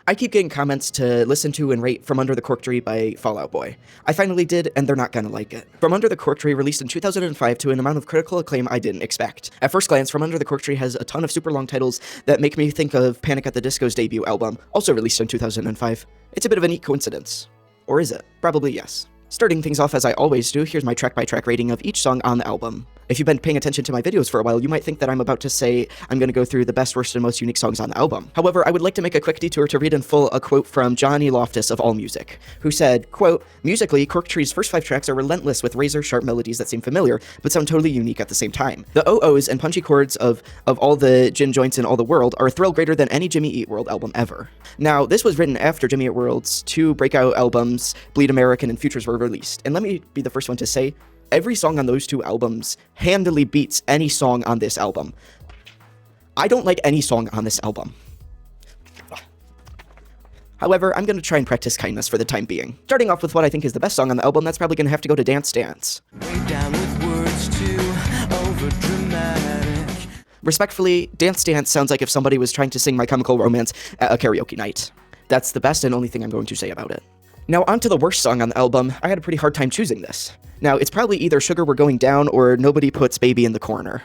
I keep getting comments to listen to and rate From Under the Cork Tree by Fall Out Boy. I finally did, and they're not gonna like it. From Under the Cork Tree released in 2005 to an amount of critical acclaim I didn't expect. At first glance, From Under the Cork Tree has a ton of super long titles that make me think of Panic! At the Disco's debut album, also released in 2005. It's a bit of a neat coincidence. Or is it? Probably yes. Starting things off as I always do, here's my track-by-track rating of each song on the album. If you've been paying attention to my videos for a while, you might think that I'm about to say I'm going to go through the best, worst, and most unique songs on the album. However, I would like to make a quick detour to read in full a quote from Johnny Loftus of AllMusic, who said, quote, "Musically, Cork Tree's first 5 tracks are relentless with razor-sharp melodies that seem familiar, but sound totally unique at the same time. The oh-ohs and punchy chords of all the gin joints in all the world are a thrill greater than any Jimmy Eat World album ever." Now, this was written after Jimmy Eat World's 2 breakout albums, Bleed American and Futures, were released, and let me be the first one to say, every song on those 2 albums handily beats any song on this album. I don't like any song on this album. However, I'm going to try and practice kindness for the time being. Starting off with what I think is the best song on the album, that's probably going to have to go to Dance Dance. Respectfully, Dance Dance sounds like if somebody was trying to sing My Chemical Romance at a karaoke night. That's the best and only thing I'm going to say about it. Now, on to the worst song on the album. I had a pretty hard time choosing this. Now, it's probably either Sugar We're Going Down or Nobody Puts Baby in the Corner.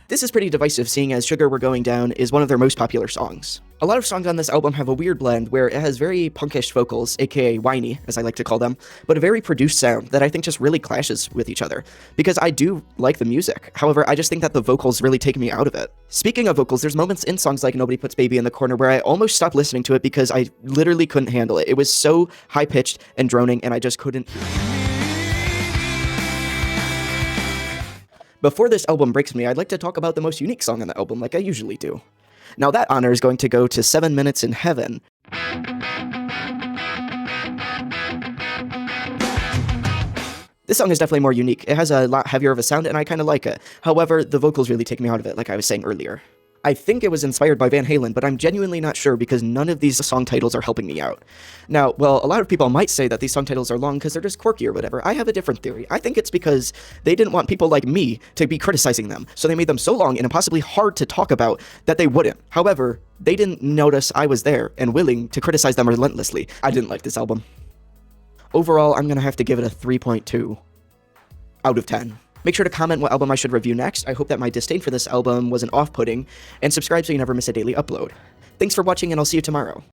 This is pretty divisive, seeing as Sugar We're Going Down is one of their most popular songs. A lot of songs on this album have a weird blend where it has very punkish vocals, aka whiny, as I like to call them, but a very produced sound that I think just really clashes with each other, because I do like the music. However, I just think that the vocals really take me out of it. Speaking of vocals, there's moments in songs like Nobody Puts Baby in the Corner where I almost stopped listening to it because I literally couldn't handle it. It was so high-pitched and droning, and I just couldn't hear it. Before this album breaks me, I'd like to talk about the most unique song on the album, like I usually do. Now that honor is going to go to 7 Minutes in Heaven. This song is definitely more unique. It has a lot heavier of a sound, and I kind of like it. However, the vocals really take me out of it, like I was saying earlier. I think it was inspired by Van Halen, but I'm genuinely not sure because none of these song titles are helping me out. Now, well, a lot of people might say that these song titles are long because they're just quirky or whatever. I have a different theory. I think it's because they didn't want people like me to be criticizing them, so they made them so long and impossibly hard to talk about that they wouldn't. However, they didn't notice I was there and willing to criticize them relentlessly. I didn't like this album. Overall, I'm gonna have to give it a 3.2 out of 10. Make sure to comment what album I should review next. I hope that my disdain for this album wasn't off-putting, and subscribe so you never miss a daily upload. Thanks for watching, and I'll see you tomorrow.